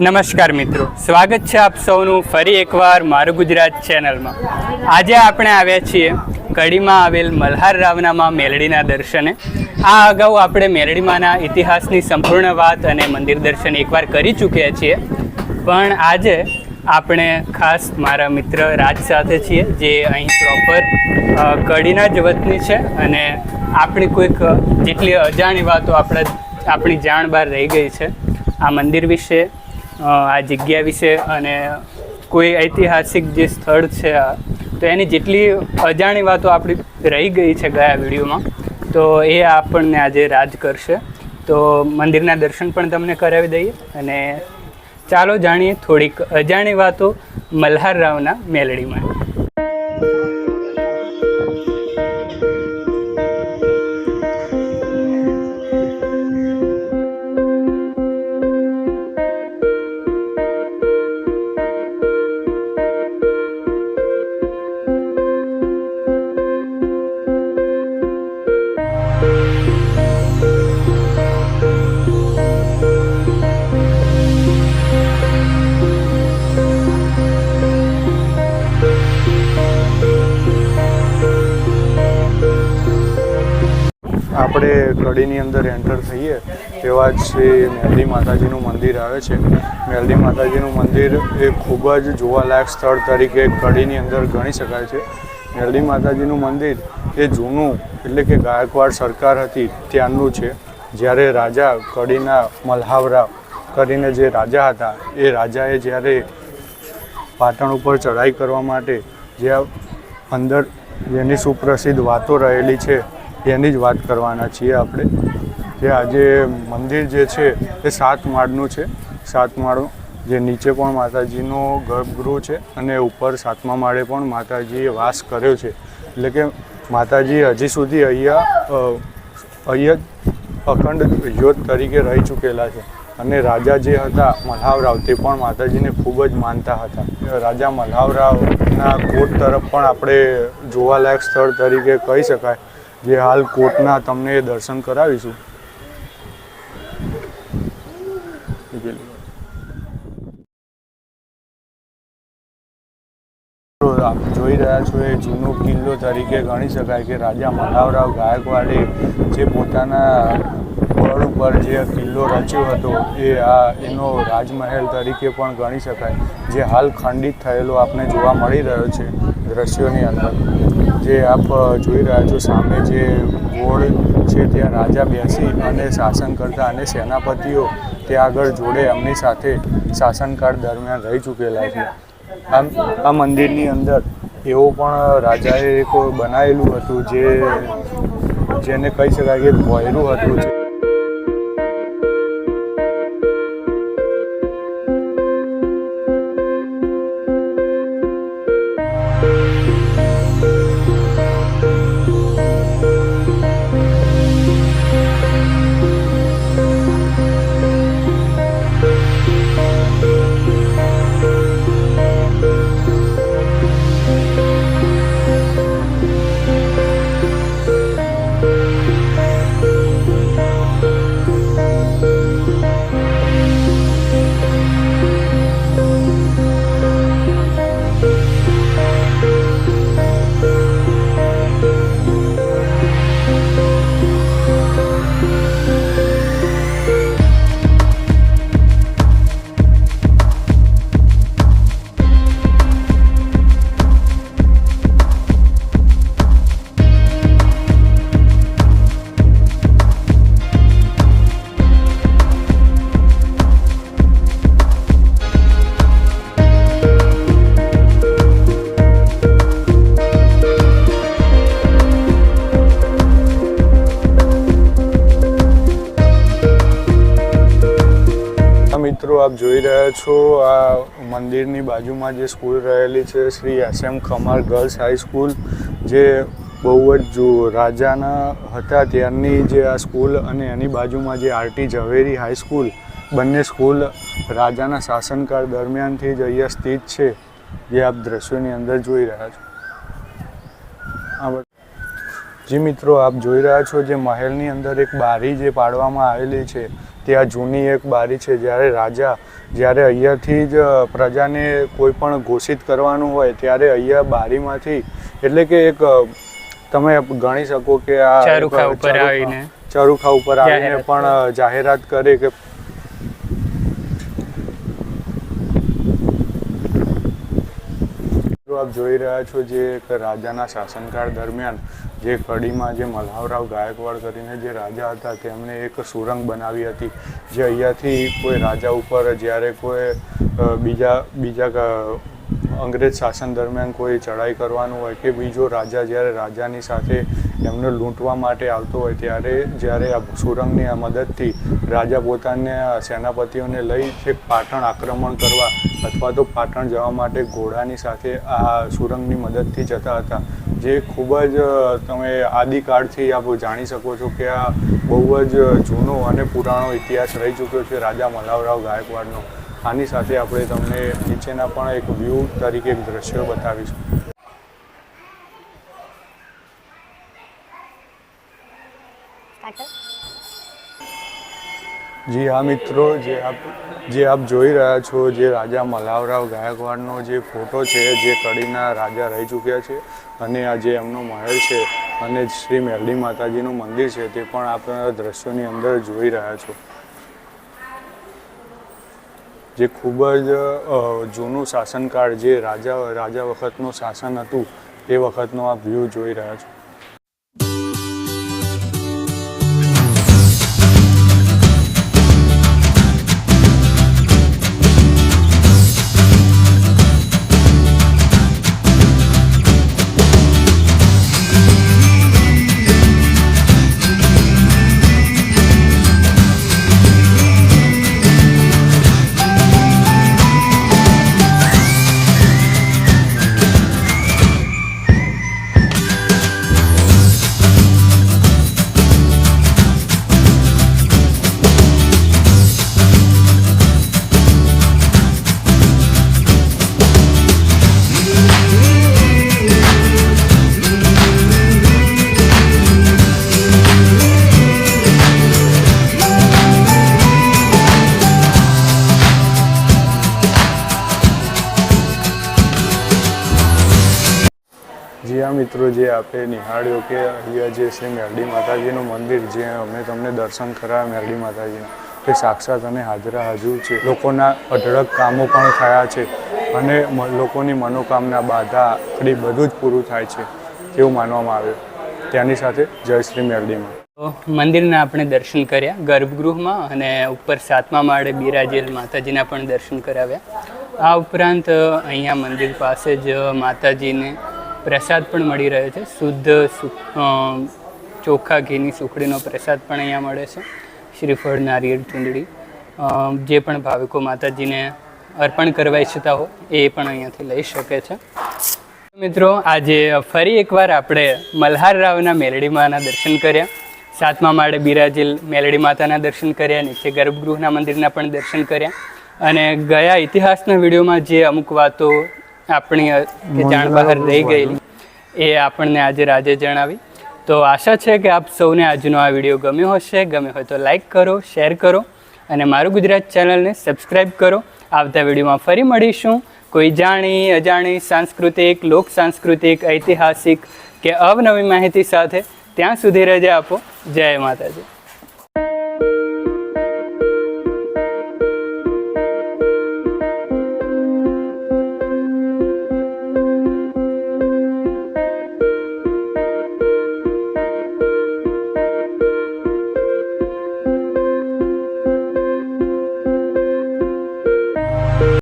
નમસ્કાર મિત્રો, સ્વાગત છે આપ સૌનું ફરી એકવાર મારું ગુજરાત ચેનલમાં। આજે આપણે આવ્યા છીએ કડીમાં આવેલ મલ્હાર રાવના માં મેલડીના દર્શને। આ અગાઉ આપણે મેલડીમાંના ઇતિહાસની સંપૂર્ણ વાત અને મંદિર દર્શન એકવાર કરી ચૂક્યા છીએ, પણ આજે આપણે ખાસ મારા મિત્ર રાજ સાથે છીએ, જે અહીં પ્રોપર કડીના જ વતની છે અને આપણી કોઈક જેટલી અજાણી વાતો આપણી જાણ બહાર રહી ગઈ છે આ મંદિર વિશે, આ જગ્યા વિશે અને કોઈ ઐતિહાસિક જે સ્થળ છે તો એની જેટલી અજાણી વાતો આપણી રહી ગઈ છે ગયા વિડીયોમાં, તો એ આપણને આજે રાજ કરશે। તો મંદિરના દર્શન પણ તમને કરાવી દઈએ અને ચાલો જાણીએ થોડીક અજાણી વાતો મલ્હાર રાવના મેલડીમાં। આપણે કડીની અંદર એન્ટર થઈએ તેવા જ શ્રી મેલડી માતાજીનું મંદિર આવે છે। મેલડી માતાજીનું મંદિર એ ખૂબ જ જોવાલાયક સ્થળ તરીકે કડીની અંદર ગણી શકાય છે। મેલડી માતાજીનું મંદિર એ જૂનું એટલે કે ગાયકવાડ સરકાર હતી ત્યારનું છે। જ્યારે રાજા કડીના મલ્હાવરાવ કરીને જે રાજા હતા, એ રાજાએ જ્યારે પાટણ ઉપર ચઢાઈ કરવા માટે જ્યાં અંદર જેની સુપ્રસિદ્ધ વાતો રહેલી છે એની જ વાત કરવાના છીએ આપણે। જે આજે મંદિર જે છે એ 7 માળનું છે। 7 માળનું જે નીચે પણ માતાજીનો ગર્ભગૃહ છે અને ઉપર 7મા માળે પણ માતાજીએ વાસ કર્યો છે, એટલે કે માતાજી હજી સુધી અહીંયા અખંડ જ્યોત તરીકે રહી ચૂકેલા છે। અને રાજા જે હતા મલ્હાવરાવ તે પણ માતાજીને ખૂબ જ માનતા હતા। રાજા મલ્હાવરાવના કોટ તરફ પણ આપણે જોવાલાયક સ્થળ તરીકે કહી શકાય, જે હાલ કોટના તમને દર્શન કરાવીશું। આપ જોઈ રહ્યા છો એ જૂનો કિલ્લો તરીકે ગણી શકાય કે રાજા મલ્હાવરાવ ગાયકવાડે જે પોતાના બળ ઉપર જે કિલ્લો રચ્યો હતો એનો રાજમહેલ તરીકે પણ ગણી શકાય, જે હાલ ખંડિત થયેલો આપને જોવા મળી રહ્યો છે દ્રશ્યોની અંદર। જે આપ જોઈ રહ્યા છો સામે જે ગોળ છે ત્યાં રાજા બેસી અને શાસન કરતા અને સેનાપતિઓ ત્યાં આગળ જોડે એમની સાથે શાસનકાળ દરમિયાન રહી ચૂકેલા છે। આ મંદિરની અંદર એવું પણ રાજાએ એક બનાવેલું હતું જેને કહી શકાય કે ભોયરું હતું। મિત્રો આપ જોઈ રહ્યા છો આ મંદિરની બાજુમાં જે સ્કૂલ રહેલી છે Shri SM Khamar girls high school, જે બહુ જ રાજાના હતા ત્યારની જે આ સ્કૂલ અને એની બાજુમાં જે RT ઝવેરી હાઈસ્કૂલ, બંને સ્કૂલ રાજાના શાસનકાળ દરમિયાનથી જ અહીંયા સ્થિત છે, જે આપ દ્રશ્યોની અંદર જોઈ રહ્યા છો। જી મિત્રો, આપ જોઈ રહ્યા છો જે મહેલની અંદર એક બારી જે પાડવામાં આવેલી છે, ત્યાં જૂની એક બારી છે। જ્યારે રાજા જ્યારે અહીંયાથી જ પ્રજાને કોઈ પણ ઘોષિત કરવાનું હોય ત્યારે અહીંયા બારીમાંથી એટલે કે એક તમે ગણી શકો કે આ ચરુખા ઉપર આવીને પણ જાહેરાત કરે કે આપ જોઈ રહ્યા છો જે એક રાજાના શાસનકાળ દરમિયાન જે કડીમાં જે મલ્હારરાવ ગાયકવાડ કરીને જે રાજા હતા તેમણે એક સુરંગ બનાવી હતી જે અહીંયાથી કોઈ રાજા ઉપર જ્યારે કોઈ બીજા અંગ્રેજ શાસન દરમિયાન કોઈ ચડાઈ કરવાનું હોય કે બીજો રાજા જ્યારે રાજાની સાથે એમને લૂંટવા માટે આવતો હોય ત્યારે જ્યારે આ સુરંગની મદદથી રાજા પોતાના સેનાપતિઓને લઈ છેક પાટણ આક્રમણ કરવા અથવા તો પાટણ જવા માટે ઘોડાની સાથે આ સુરંગની મદદથી જતા હતા જે ખૂબ જ તમે આદિકાળથી આપ જાણી શકો છો કે આ બહુ જ જૂનો અને પુરાણો ઇતિહાસ રહી ચૂક્યો છે રાજા મલ્હારરાવ ગાયકવાડનો. આની સાથે આપણે તમને નીચેના પણ એક વ્યૂ તરીકે એક દ્રશ્ય બતાવીશું. જી હા મિત્રો, જે આપ જોઈ રહ્યા છો જે રાજા મલ્હારરાવ ગાયકવાડનો જે ફોટો છે જે કડીના રાજા રહી ચૂક્યા છે અને આ જે એમનો મહેલ છે અને શ્રી મેલડી માતાજીનું મંદિર છે તે પણ આપણા દ્રશ્યોની અંદર જોઈ રહ્યા છો. જે ખૂબ જ જૂનું શાસનકાળ જે રાજા વખતનું શાસન હતું તે વખતનો આ વ્યૂ જોઈ રહ્યા છો. જી હા મિત્રો, જે આપણે નિહાળ્યો કે અહીંયા જે શ્રી મેલડી માતાજીનું મંદિર જે અમે તમને દર્શન કરાવ્યા મેલડી માતાજીના તે સાક્ષાત અને હાજરા હાજર છે. લોકોના અઢળક કામો પણ થયા છે અને લોકોની મનોકામના બાધા આખડી બધું જ પૂરું થાય છે એવું માનવામાં આવે. ત્યાંની સાથે જય શ્રી મેલડીમાં. મંદિરના આપણે દર્શન કર્યા ગર્ભગૃહમાં અને ઉપર 7મા માળે બિરાજેલ માતાજીના પણ દર્શન કરાવ્યા. આ ઉપરાંત અહીંયા મંદિર પાસે જ માતાજીને પ્રસાદ પણ મળી રહ્યો છે. શુદ્ધ ચોખ્ખા ઘીની સુખડીનો પ્રસાદ પણ અહીંયા મળે છે. શ્રીફળ, નારિયેળ, ચૂંદડી જે પણ ભાવિકો માતાજીને અર્પણ કરવા ઈચ્છતા હોય એ પણ અહીંયાથી લઈ શકે છે. મિત્રો, આજે ફરી એકવાર આપણે મલ્હારરાવના મેલડીમાના દર્શન કર્યા, 7મા માળે બિરાજેલ મેલડી માતાના દર્શન કર્યા, નીચે ગર્ભગૃહના મંદિરના પણ દર્શન કર્યા અને ગયા ઇતિહાસના વિડીયોમાં જે અમુક વાતો આપણી જાણ બહાર રહી ગયેલી એ આપણને આજે રાજે જણાવી. તો આશા છે કે આપ સૌને આજનો આ વિડીયો ગમ્યો હશે. ગમ્યો હોય તો લાઈક કરો, શેર કરો અને મારું ગુજરાત ચેનલને સબસ્ક્રાઈબ કરો. આવતા વિડીયોમાં ફરી મળીશું કોઈ જાણી અજાણી સાંસ્કૃતિક, લોક સાંસ્કૃતિક, ઐતિહાસિક કે અવનવી માહિતી સાથે. ત્યાં સુધી રજા આપો. જય માતાજી.